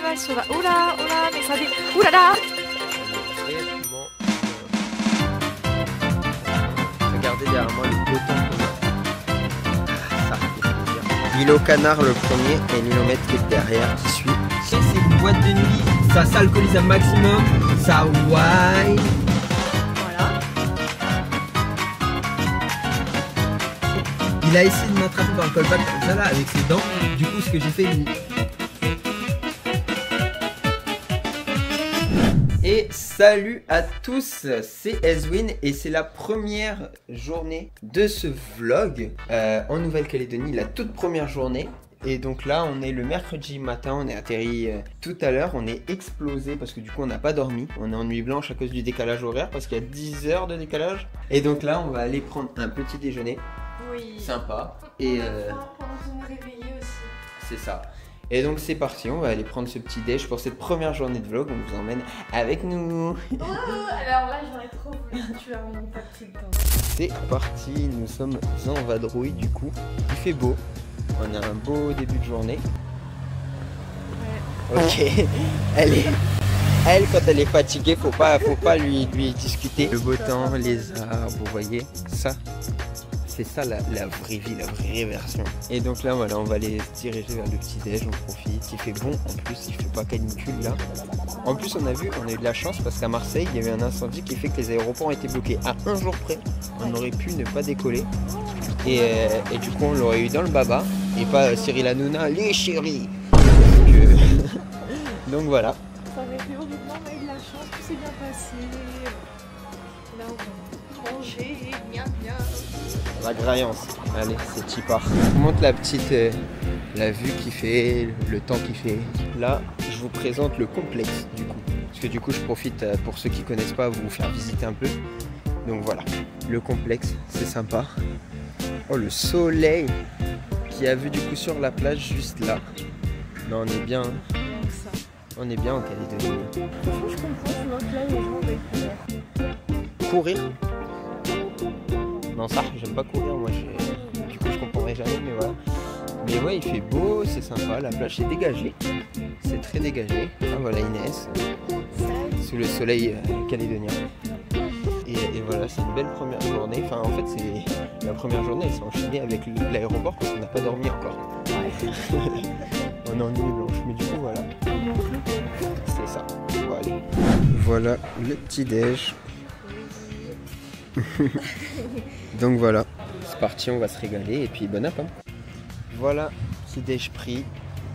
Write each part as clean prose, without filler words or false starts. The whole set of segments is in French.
l'animal sauvage. Oula, oula, mais ça dé... Oula là. Regardez derrière moi le beau temps qu'on a. Ça, Lilo Canard le premier et Lilomètre qui est derrière qui suit. C'est une boîte de nuit, ça s'alcoolise un maximum, ça wine. Voilà. Il a essayé de m'attraper dans le callback comme ça là avec ses dents. Du coup ce que j'ai fait Et salut à tous, c'est Ezwin et c'est la première journée de ce vlog en Nouvelle-Calédonie, la toute première journée. Et donc là on est le mercredi matin, on est atterri tout à l'heure, on est explosé parce que du coup on n'a pas dormi. On est en nuit blanche à cause du décalage horaire parce qu'il y a 10 heures de décalage. Et donc là on va aller prendre un petit déjeuner, Oui. sympa. Et Pendant de me réveiller aussi. c'est ça. Et donc c'est parti, on va aller prendre ce petit déj pour cette première journée de vlog, on vous emmène avec nous. Oh, alors là j'aurais trop voulu tuer mon petit temps. C'est parti, nous sommes en vadrouille du coup, il fait beau, on a un beau début de journée. Ouais. Ok, elle quand elle est fatiguée, faut pas lui discuter. Le beau temps, les arbres, vous voyez, ça. C'est ça la vraie vie, la vraie version. Et donc là voilà, on va aller se diriger vers le petit déj, on profite, il fait bon en plus, il fait pas canicule là. En plus on a eu de la chance parce qu'à Marseille il y a eu un incendie qui fait que les aéroports ont été bloqués à un jour près. On aurait pu ne pas décoller. Et du coup on l'aurait eu dans le baba et pas Cyril Hanouna, les chéris. Donc voilà. Ça aurait été horriblement, on a eu de la chance, tout s'est bien passé. Là on va manger, bien bien. La graillance, allez c'est Chipar. Je vous montre la petite, la vue qu'il fait, le temps qu'il fait. Là je vous présente le complexe du coup. Parce que du coup je profite pour ceux qui connaissent pas vous faire visiter un peu. Donc voilà, le complexe c'est sympa. Oh le soleil qui a vu du coup sur la plage juste là. Non on est bien, hein. On est bien en Calédonie. Franchement je comprends, je là les gens avec Courir? Non ça j'aime pas courir moi, du coup je comprendrai jamais mais voilà. Mais ouais il fait beau, c'est sympa, la plage est dégagée, c'est très dégagé. Ah voilà Inès, sous le soleil calédonien. Et voilà c'est une belle première journée, enfin en fait c'est la première journée, elle s'est enchaînée avec l'aéroport parce qu'on n'a pas dormi encore. On est en nuit blanche mais du coup voilà. C'est ça, bon, allez. Voilà le petit déj. Donc voilà, c'est parti, on va se régaler et puis bon app. Voilà, petit déj pris.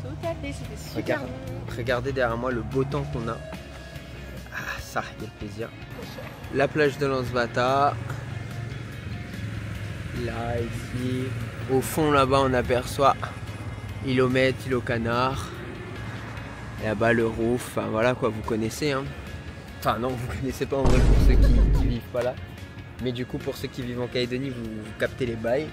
Tout à fait, c'était super bon. Regardez derrière moi le beau temps qu'on a. Ah ça, il y a le plaisir. La plage de Lansvata. Là, ici. Au fond là-bas on aperçoit Lilomètre, Lilo Canard. Et là-bas le roof, enfin voilà quoi, vous connaissez hein. Enfin non, vous connaissez pas en vrai pour ceux qui vivent pas là. Mais du coup pour ceux qui vivent en Calédonie, vous captez les bails.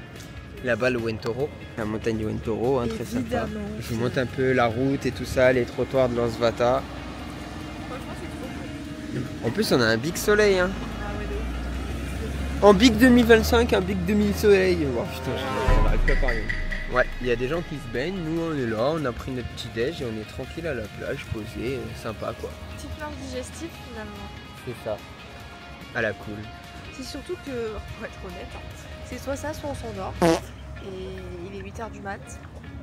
Là-bas le Wentoro, la montagne du Wentoro, hein, très sympa. Je vous montre un peu la route et tout ça, les trottoirs de Lansvata. Franchement c'est trop cool. En plus on a un big soleil hein. Ah ouais, de ouf. En big 2025, un big 2000 soleil. Oh putain, j'en arrive pas à parler. Ouais, il y a des gens qui se baignent, nous on est là, on a pris notre petit déj et on est tranquille à la plage, posé, sympa quoi. Petite planche digestive finalement. C'est ça, à la cool. C'est surtout que, pour être honnête, hein, c'est soit ça, soit on s'endort. Et il est 8h du mat,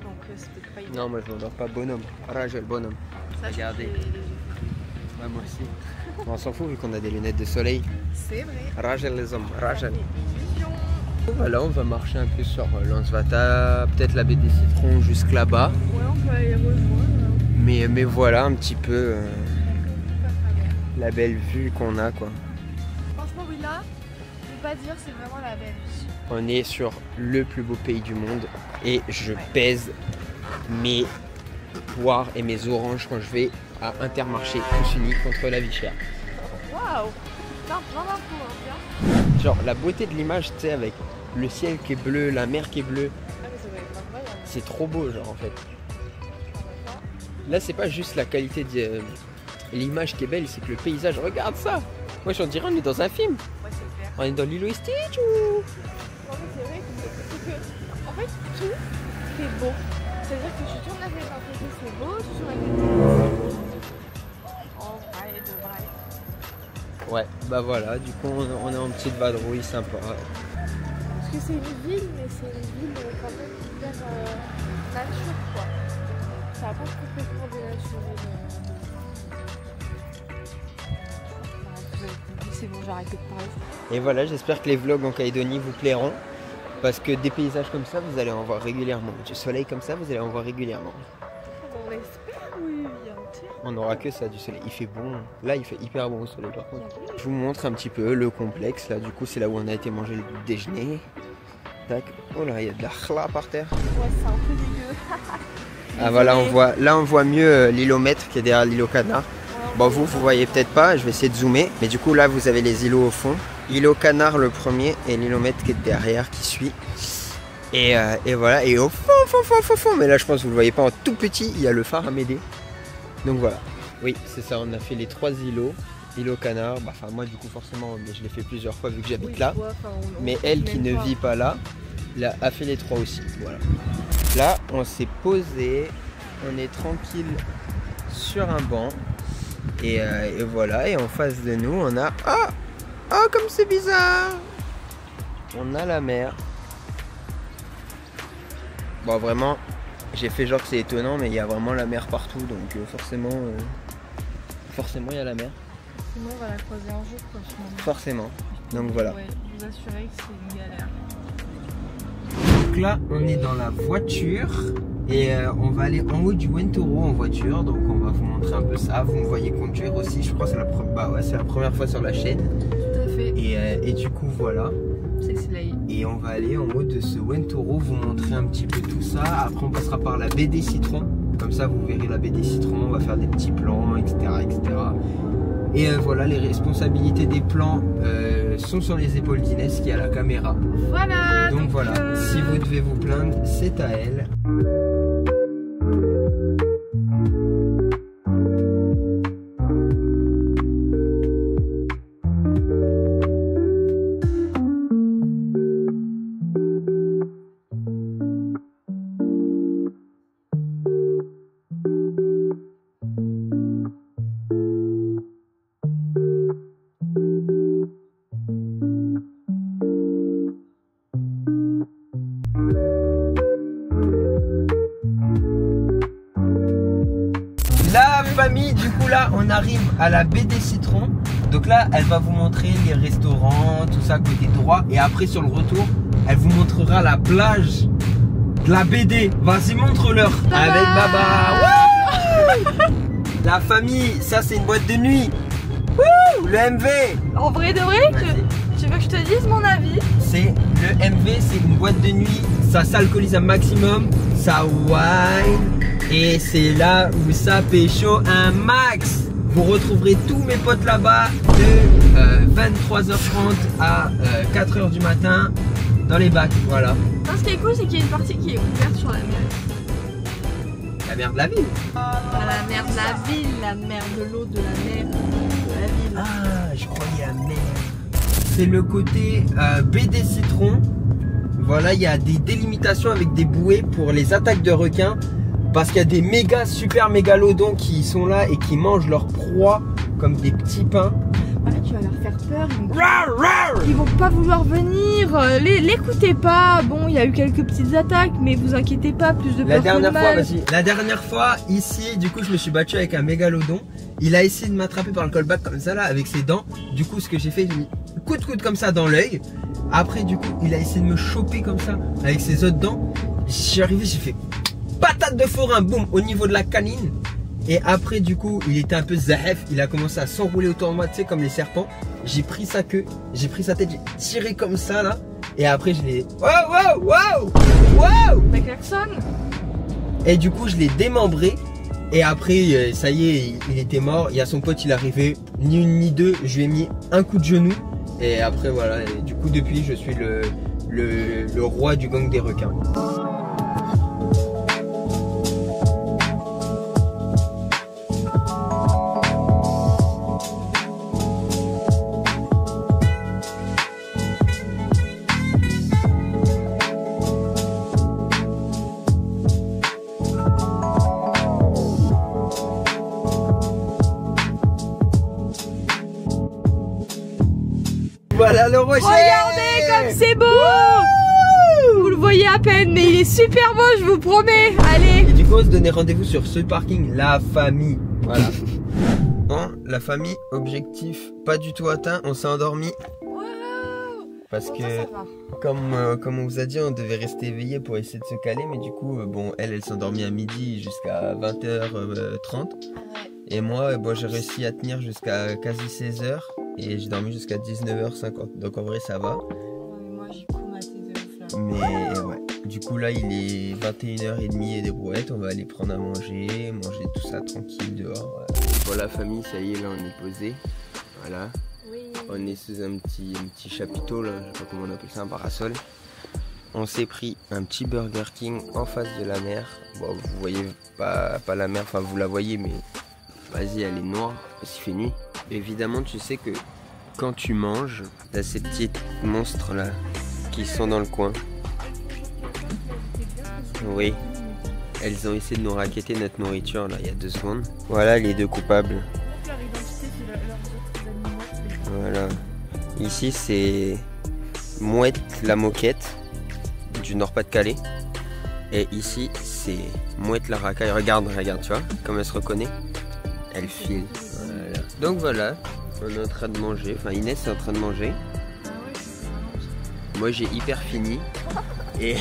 donc c'est peut-être pas idéal. Non, moi je m'endors pas, bonhomme. Rage le bonhomme. Ça, je Regardez. fais les yeux. Ouais, moi aussi. On s'en fout vu qu'on a des lunettes de soleil. C'est vrai. Rage les hommes, rage. Illusion. Voilà, on va marcher un peu sur Lansvata, peut-être la baie des Citrons jusque là-bas. Ouais, on peut aller rejoindre. Mais voilà un petit peu la belle vue qu'on a quoi. Franchement, oui, là, je peux pas dire, c'est vraiment la belle vie. On est sur le plus beau pays du monde et je pèse mes poires et mes oranges quand je vais à Intermarché tous unis contre la vie chère. Waouh! Putain, plein d'infos, hein, bien. Genre la beauté de l'image, tu sais, avec le ciel qui est bleu, la mer qui est bleue, Ah, mais ça va être incroyable. c'est trop beau genre en fait. Là c'est pas juste la qualité de l'image qui est belle, c'est que le paysage, regarde ça! Moi j'en dirais on est dans un film. Ouais, c'est clair. On est dans Lilo et Stitch ou... En fait, c'est vrai que, en fait, tout est beau. C'est-à-dire que tu tournes la tête d'un côté, c'est beau, tu tournes la tête de l'autre, Ouais, bah voilà, du coup on est en petite vadrouille sympa. Parce que c'est une ville, mais c'est une ville quand même hyper nature quoi. Ça va pas complètement dénaturé. C'est bon, j'ai arrêté de parler. Et voilà, j'espère que les vlogs en Calédonie vous plairont. Parce que des paysages comme ça, vous allez en voir régulièrement. Du soleil comme ça, vous allez en voir régulièrement. On espère, oui, bien sûr. On n'aura que ça, du soleil. Il fait bon. Là, il fait hyper bon au soleil par contre. Je vous montre un petit peu le complexe. Là, du coup, c'est là où on a été manger le déjeuner. Tac. Oh là, il y a de la khla par terre. Ouais, c'est un peu dégueu. Ah voilà, on voit mieux l'îlomètre qui est derrière l'îlot Canard. Bon, vous voyez peut-être pas, je vais essayer de zoomer. Mais du coup, là, vous avez les îlots au fond. Îlot Canard le premier et l'îlomètre qui est derrière, qui suit. Et voilà, et au fond, mais là, je pense que vous le voyez pas en tout petit, il y a le phare Amédée. Donc voilà, oui, c'est ça, on a fait les 3 îlots. Îlot Canard, bah, enfin moi du coup forcément, mais je l'ai fait plusieurs fois vu que j'habite là. Mais elle qui ne vit pas là, a fait les 3 aussi, voilà. Là, on s'est posé, on est tranquille sur un banc. Et voilà, et en face de nous, on a... Oh, comme c'est bizarre! On a la mer. Bon, vraiment, j'ai fait genre que c'est étonnant, mais il y a vraiment la mer partout, donc forcément, il y a la mer. Sinon, on va la croiser un jour, quoi, finalement. Forcément, donc voilà. Ouais, vous assurez que c'est une galère. Donc là, on est dans la voiture et on va aller en haut du Wentoro en voiture. Donc on va vous montrer un peu ça. Vous me voyez conduire aussi, je crois que c'est la première fois sur la chaîne. Tout à fait. Et du coup, voilà. C'est Slay. Et on va aller en haut de ce Wentoro, vous montrer un petit peu tout ça. Après, on passera par la baie des Citrons. Comme ça, vous verrez la baie des Citrons. On va faire des petits plans, etc. etc. Et voilà, les responsabilités des plans sont sur les épaules d'Inès qui a la caméra. Voilà. Donc voilà, si vous devez vous plaindre, c'est à elle. La famille, du coup là on arrive à la baie des Citrons. Donc là elle va vous montrer les restaurants, tout ça côté droit. Et après sur le retour elle vous montrera la plage de la BD. Vas-y, montre-leur avec Baba. La famille, ça c'est une boîte de nuit. Wouh, le MV. En vrai de vrai, tu veux que je te dise mon avis? C'est le MV, c'est une boîte de nuit. Ça s'alcoolise un maximum, ça wine. Et c'est là où ça pécho un max. Vous retrouverez tous mes potes là-bas de 23h30 à 4h du matin dans les bacs, voilà. Non, ce qui est cool, c'est qu'il y a une partie qui est ouverte sur la mer. La mer de la ville. Pas la mer de la ville, la mer de l'eau, de la mer de la ville. Ah, je croyais la mer. C'est le côté baie des Citrons. Voilà, il y a des délimitations avec des bouées pour les attaques de requins. Parce qu'il y a des super mégalodons qui sont là et qui mangent leur proie comme des petits pains. Ah, tu vas leur faire peur. Ils vont pas vouloir venir. L'écoutez pas. Bon, il y a eu quelques petites attaques, mais vous inquiétez pas, plus de peur que de mal. La dernière fois, ici, du coup, je me suis battu avec un mégalodon. Il a essayé de m'attraper par le callback comme ça là, avec ses dents. Du coup, ce que j'ai fait, j'ai mis coup de coude comme ça dans l'œil. Après, du coup, il a essayé de me choper comme ça avec ses autres dents. Je suis arrivé, j'ai fait patate de forain, boum, au niveau de la canine. Et après, du coup, il était un peu zahef. Il a commencé à s'enrouler autour de moi, tu sais, comme les serpents. J'ai pris sa queue, j'ai pris sa tête, j'ai tiré comme ça, là. Et après, je l'ai... Wow. Bah, klaxon. Et du coup, je l'ai démembré. Et après, ça y est, il était mort. Il y a son pote, il est arrivé. Ni une ni deux, je lui ai mis un coup de genou. Et après, voilà. Et du coup, depuis, je suis le roi du gang des requins. Voilà le rocher. Regardez comme c'est beau. Vous le voyez à peine, mais il est super beau, je vous promets. Allez. Et du coup, on se donnait rendez-vous sur ce parking, la famille. Voilà. Bon, la famille, objectif pas du tout atteint, on s'est endormi. Parce que, comme on vous a dit, on devait rester éveillé pour essayer de se caler. Mais du coup, bon, elle s'est endormie à midi jusqu'à 20h30. Et moi, bon, j'ai réussi à tenir jusqu'à quasi 16h. Et j'ai dormi jusqu'à 19h50. Donc en vrai, ça va. Moi, j'ai commenté de ouf là. Mais ouais, du coup là il est 21h30 et des brouettes, on va aller prendre à manger tout ça tranquille dehors. Pour la famille, ça y est, là on est posé, voilà. Oui. On est sous un petit chapiteau là, je sais pas comment on appelle ça, un parasol. On s'est pris un petit Burger King en face de la mer. Bon, vous voyez pas la mer, enfin vous la voyez, mais vas-y, elle est noire parce qu'il fait nuit. Évidemment, tu sais que quand tu manges, t'as ces petits monstres là qui sont dans le coin. Oui, elles ont essayé de nous racketter notre nourriture là il y a 2 secondes. Voilà les 2 coupables. Voilà. Ici c'est Mouette la moquette du Nord-Pas-de-Calais. Et ici c'est Mouette la racaille. Regarde, tu vois, comme elle se reconnaît. Elle file. Voilà. Donc voilà, on est en train de manger. Enfin Inès est en train de manger. Moi j'ai hyper fini. Et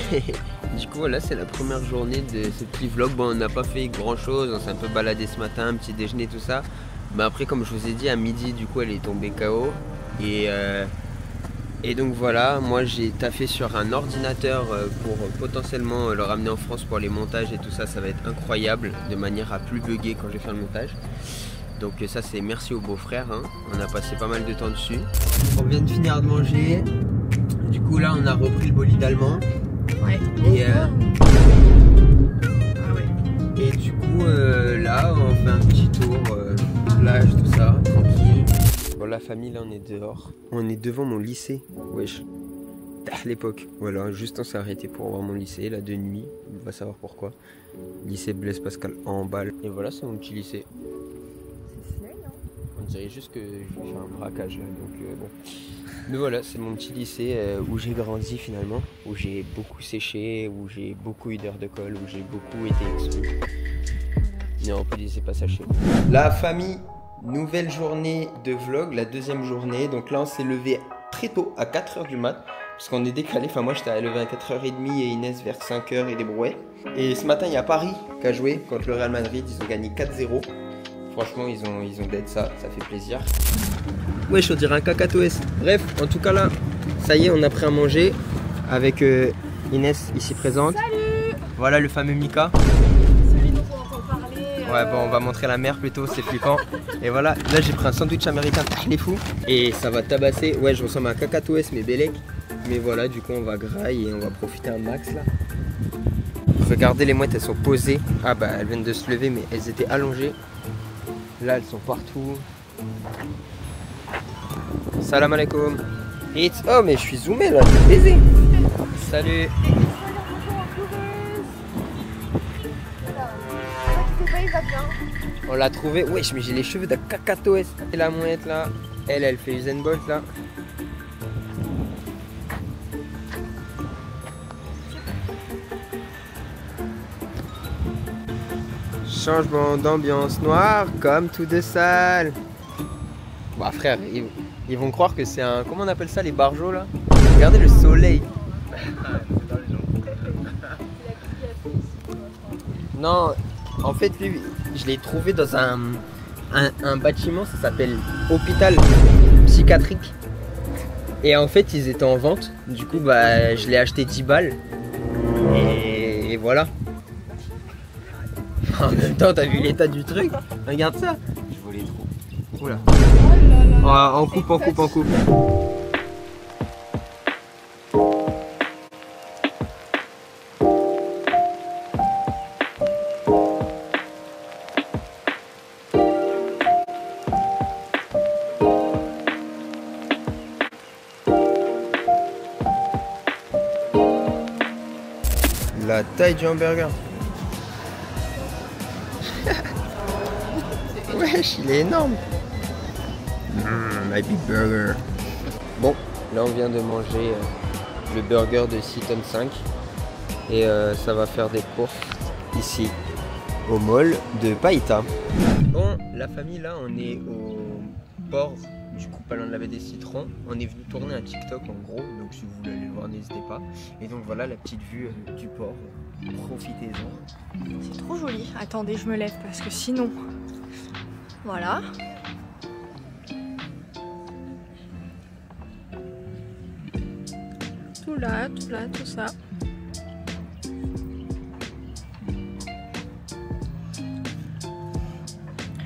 du coup voilà, c'est la première journée de ce petit vlog. Bon, on n'a pas fait grand chose, on s'est un peu baladé ce matin, petit déjeuner, tout ça. Mais après, comme je vous ai dit, à midi, du coup, elle est tombée KO. Et donc voilà, moi j'ai taffé sur un ordinateur pour potentiellement le ramener en France pour les montages et tout ça. Ça va être incroyable, de manière à plus bugger quand je vais faire le montage. Donc ça c'est merci au beau-frère, hein. On a passé pas mal de temps dessus. On vient de finir de manger. Du coup là on a repris le bolide allemand. Ouais. Et du coup là on fait un petit tour, plage, tout ça, tranquille. Bon la famille là on est dehors. On est devant mon lycée. Wesh. À l'époque. Voilà, juste on s'est arrêté pour voir mon lycée là de nuit. On va savoir pourquoi. Lycée Blaise Pascal en balle. Et voilà c'est mon petit lycée. On dirait juste que je vais faire un braquage là, donc bon. Mais voilà, c'est mon petit lycée où j'ai grandi finalement, où j'ai beaucoup séché, où j'ai beaucoup eu d'heures de colle, où j'ai beaucoup été exclu. Non, on peut dire c'est pas séché. La famille, nouvelle journée de vlog, la 2e journée. Donc là on s'est levé très tôt, à 4h du mat, parce qu'on est décalé. Enfin moi j'étais levé à 4h30 et Inès vers 5h et des brouettes. Et ce matin il y a Paris qui a joué contre le Real Madrid, ils ont gagné 4-0. Franchement, ils ont d'aide ça fait plaisir. Wesh, on dirait un cacatoès. Bref, en tout cas là, ça y est, on a pris à manger avec Inès ici présente. Salut. Voilà le fameux Mika. Celui dont on entend parler. Ouais, bon, on va montrer la mer plutôt, c'est flippant. Et voilà, là j'ai pris un sandwich américain, il est fou. Et ça va tabasser. Ouais, je ressemble à un cacatoès, mais bélec. Mais voilà, du coup, on va grailler et on va profiter un max là. Regardez, les mouettes, elles sont posées. Ah bah, elles viennent de se lever, mais elles étaient allongées. Là, elles sont partout. Salam alaikum. Oh, mais je suis zoomé là, je vais baiser. Salut. On l'a trouvé. Wesh, mais j'ai les cheveux d'un cacatoès. Et la mouette là, elle fait Usain Bolt là. Changement d'ambiance noire comme tout de sale. Bah frère, ils vont croire que c'est un... Comment on appelle ça les barjots là? Regardez le soleil. Non, en fait lui, je l'ai trouvé dans un bâtiment, ça s'appelle hôpital psychiatrique. Et en fait ils étaient en vente. Du coup bah je l'ai acheté 10 balles. Et voilà. En même temps, t'as vu l'état du truc? Regarde ça. Je volais trop. Oula. Oh, on coupe. La taille du hamburger. Wesh, il est énorme. My big burger. Bon, Là on vient de manger le burger de Seaton 5 et ça va faire des courses ici au mall de Païta. Bon, la famille, là on est au port du coup pas loin de la baie des Citrons. On est venu tourner un TikTok en gros, donc si vous voulez aller le voir n'hésitez pas. Et donc voilà la petite vue du port, profitez-en. C'est trop joli. Attendez, je me lève parce que sinon... Voilà. Tout là, tout ça.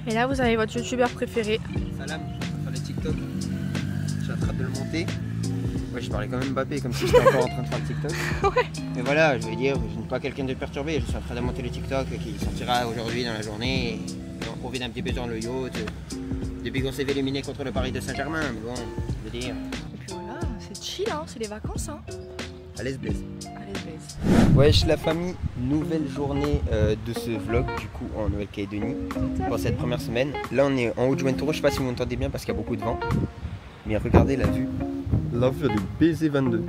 Et là, vous avez votre youtubeur préféré. Salam, je vais faire le TikTok. Je suis en train de le monter. Ouais, je parlais quand même Mbappé comme si j'étais encore en train de faire le TikTok. Ouais. Mais voilà, je veux dire, je n'ai pas quelqu'un de perturbé. Je suis en train de monter le TikTok qui sortira aujourd'hui dans la journée. Et on profite un petit peu sur le yacht. Depuis qu'on s'est fait éliminer contre le Paris de Saint-Germain. Mais bon, je veux dire. Et puis voilà, c'est chill, hein, c'est les vacances. Hein. À l'aise Blaise. Blaise. Wesh la famille, nouvelle journée de ce vlog du coup en Nouvelle-Calédonie pour cette première semaine. Là on est en haut de Juan Toro, je sais pas si vous m'entendez bien parce qu'il y a beaucoup de vent. Mais regardez la vue. La vue de BZ22.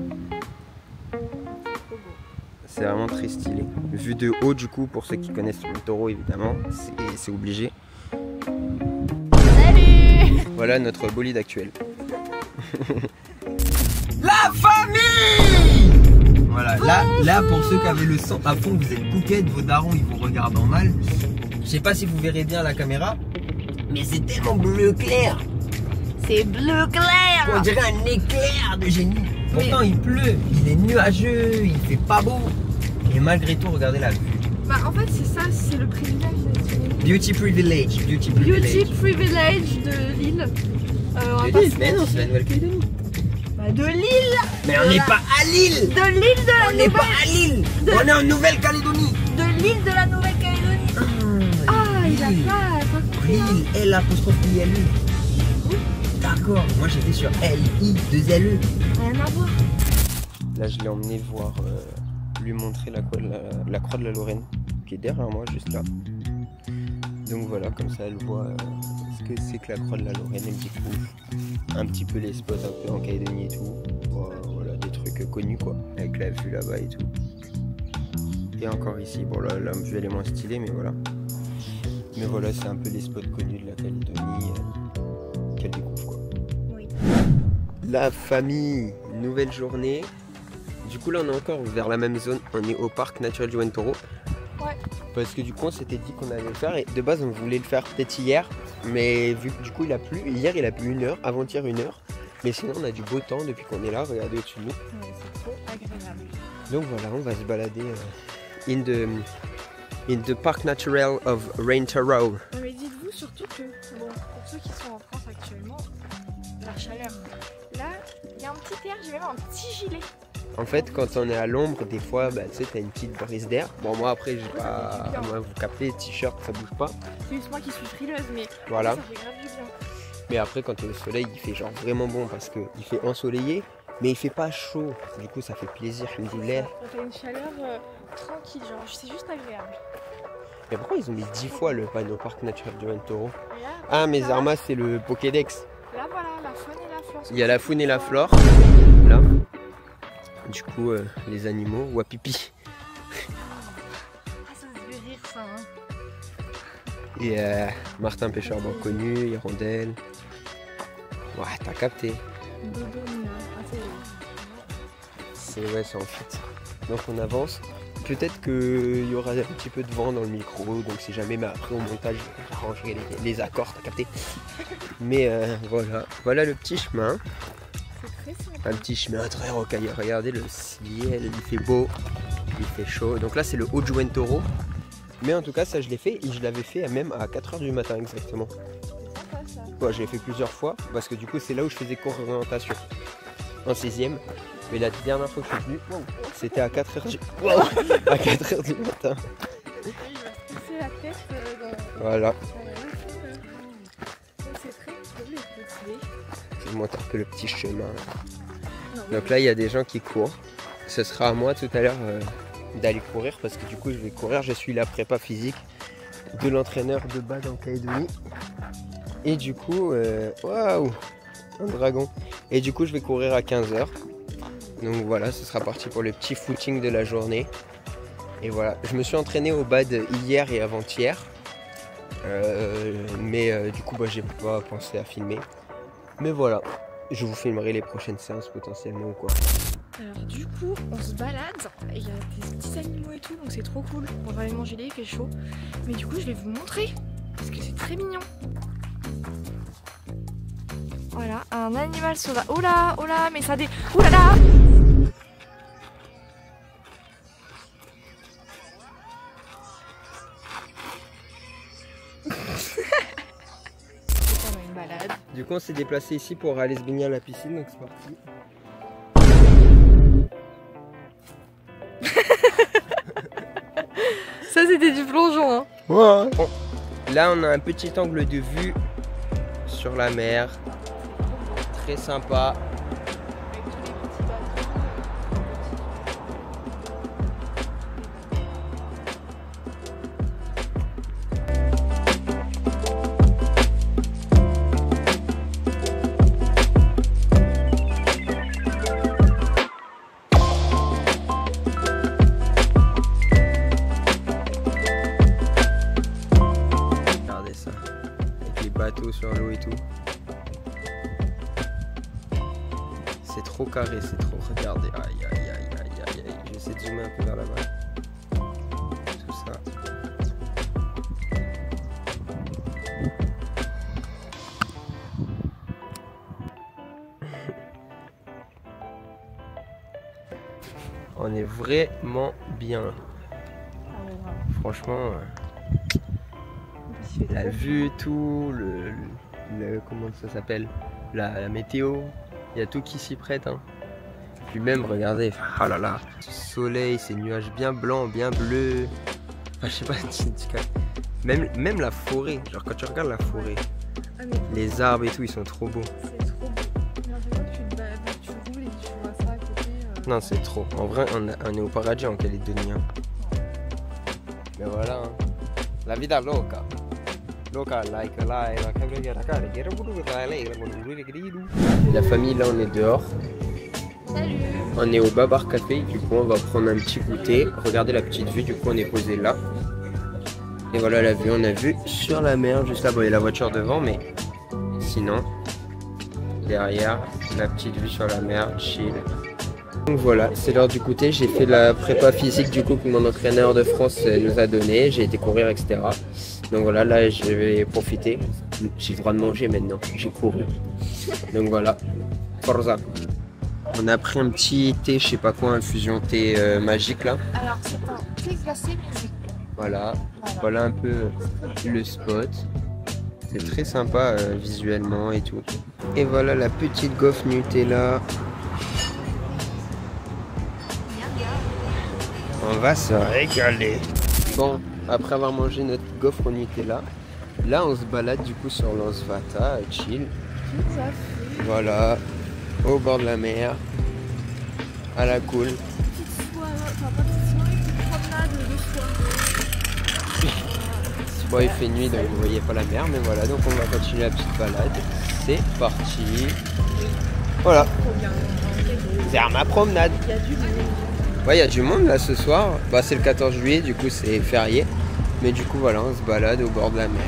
C'est vraiment très stylé. Vue de haut du coup pour ceux qui connaissent Juan Toro évidemment, c'est obligé. Salut. Voilà notre bolide actuel. La famille! Voilà, là pour ceux qui avaient le sang à fond, vous êtes bouquettes, vos darons ils vous regardent en mal. Je sais pas si vous verrez bien la caméra, mais c'est tellement bleu clair. C'est bleu clair. On dirait un éclair de génie. Pourtant il pleut, il est nuageux, il fait pas beau. Et malgré tout, regardez la vue. Bah en fait c'est ça, c'est le privilège d'être... Beauty privilege, beauty privilege. Beauty privilege de l'île. Mais non, c'est la Nouvelle-Calédonie. De l'île. Mais on n'est pas à Lille. De l'île de la On n'est pas à Lille. On est en Nouvelle-Calédonie. De l'île de la Nouvelle-Calédonie. Ah, il a pas compris. Lille, L apostrophe I-L-E. D'accord, moi j'étais sur L-I-2-L-E. Rien à voir. Là je l'ai emmené voir, lui montrer la croix de la Lorraine, qui est derrière moi, juste là. Donc voilà, comme ça elle voit ce que c'est que la croix de la Lorraine, elle découvre un petit peu les spots un peu en Calédonie et tout. Voilà, des trucs connus quoi, avec la vue là-bas et tout. Et encore ici, bon là la vue elle est moins stylée, mais voilà. Mais voilà, c'est un peu les spots connus de la Calédonie qu'elle découvre quoi. Oui. La famille, nouvelle journée. Du coup là on est encore vers la même zone, on est au parc naturel du Juan Toro. Ouais. Parce que du coup on s'était dit qu'on allait le faire et de base on voulait le faire peut-être hier. Mais vu que du coup il a plu, hier il a plu 1 heure, avant-hier 1 heure. Mais sinon on a du beau temps depuis qu'on est là, regardez au-dessus de nous. Ouais, c'est trop agréable. Donc voilà, on va se balader in the park natural of Juan Toro. Mais dites-vous surtout que, bon, pour ceux qui sont en France actuellement, la chaleur. Là, il y a un petit air, j'ai même un petit gilet. En fait, quand on est à l'ombre, des fois, bah, tu sais, t'as une petite brise d'air. Bon, moi après, j'ai pas. Moi, vous captez, t-shirt, ça bouge pas. C'est juste moi qui suis frileuse, mais voilà. Ça fait grave du bien. Mais après, quand t'es au soleil, il fait genre vraiment bon parce qu'il fait ensoleillé, mais il fait pas chaud. Du coup, ça fait plaisir. Je me dis, l'air. On fait une chaleur tranquille, genre, c'est juste agréable. Mais pourquoi ils ont mis 10 fois le panneau parc naturel du Juan Toro? Là, ah, mes armas, c'est le Pokédex. Là, voilà, la faune et la flore. Il y a la faune et la flore. Là. Du coup, les animaux, wapipi. Ah, ça se fait rire, ça, hein. Et Martin Pêcheur, bon connu, Hirondelle. Ouais, t'as capté. C'est en fit. Donc on avance. Peut-être qu'il y aura un petit peu de vent dans le micro, donc si jamais, mais après au montage, j'arrangerai les accords, t'as capté. Mais voilà le petit chemin. Un petit chemin très rocailleux. Regardez le ciel, il fait beau, il fait chaud. Donc là c'est le haut de Juan Toro. Mais en tout cas ça je l'ai fait et je l'avais fait même à 4 h du matin exactement. Ouais, je l'ai fait plusieurs fois parce que du coup c'est là où je faisais cours d'orientation en 6ème. Mais la dernière fois que je suis venu, c'était à 4 h du... à 4 h du matin. Voilà. Je vous montre un peu le petit chemin. Donc là il y a des gens qui courent. Ce sera à moi tout à l'heure d'aller courir parce que du coup je vais courir. Je suis la prépa physique de l'entraîneur de base en Calédonie. Et du coup, waouh, un dragon. Et du coup je vais courir à 15 h. Donc voilà, ce sera parti pour le petit footing de la journée. Et voilà, je me suis entraîné au bad hier et avant-hier. Mais du coup j'ai pas pensé à filmer. Mais voilà, je vous filmerai les prochaines séances potentiellement ou quoi. Alors du coup on se balade, il y a des petits animaux et tout, donc c'est trop cool. On va aller manger les, il fait chaud. Mais du coup je vais vous montrer, parce que c'est très mignon. Voilà, un animal sauvage. Oh là, mais ça dé... Oh là là. Une balade. Du coup on s'est déplacé ici pour aller se baigner à la piscine, donc c'est parti. Ça c'était du plongeon hein. Ouais. Bon, là on a un petit angle de vue sur la mer. Très sympa. Bateau sur l'eau et tout. C'est trop carré, c'est trop. Regardez. Aïe aïe aïe aïe aïe aïe. Je vais essayer de zoomer un peu vers là-bas. Tout ça. On est vraiment bien. Franchement. La vue, tout, comment ça s'appelle, la météo, il y a tout qui s'y prête. Hein. Puis même, regardez, oh là là, ce soleil, ces nuages bien blancs, bien bleus. Enfin, je sais pas, même la forêt, genre quand tu regardes la forêt, les arbres et tout, ils sont trop beaux. C'est trop beau. Tu roules et tu vois ça à côté. Non, c'est trop. En vrai, on est au paradis en Calédonie. Hein. Mais voilà, hein. La vida loca. La famille, là on est dehors. Salut. On est au Babar Café, du coup on va prendre un petit goûter. Regardez la petite vue, du coup on est posé là. Et voilà la vue, on a vu sur la mer, juste là, bon il y a la voiture devant, mais sinon, derrière, la petite vue sur la mer, chill. Donc voilà, c'est l'heure du goûter. J'ai fait la prépa physique du coup que mon entraîneur de France nous a donné. J'ai été courir, etc. Donc voilà, là je vais profiter. J'ai le droit de manger maintenant, j'ai couru. Donc voilà, Forza. On a pris un petit thé, je sais pas quoi, infusion thé magique là. Alors c'est un thé glacé musique. Voilà, voilà un peu le spot. C'est très sympa visuellement et tout. Et voilà la petite gaufre Nutella. On va se régaler. Bon, après avoir mangé notre gaufre au Nutella, là on se balade du coup sur l'Ansvata, chill. Voilà, au bord de la mer, à la cool. Petite soirée, enfin pas petite soirée, petite promenade de soir. Bon, il fait nuit donc vous voyez pas la mer, mais voilà, donc on va continuer la petite balade. C'est parti. Voilà. C'est ma promenade. Il y a du monde. Ouais, il y a du monde là ce soir. Bah, c'est le 14 juillet, du coup c'est férié. Mais du coup voilà, on se balade au bord de la mer.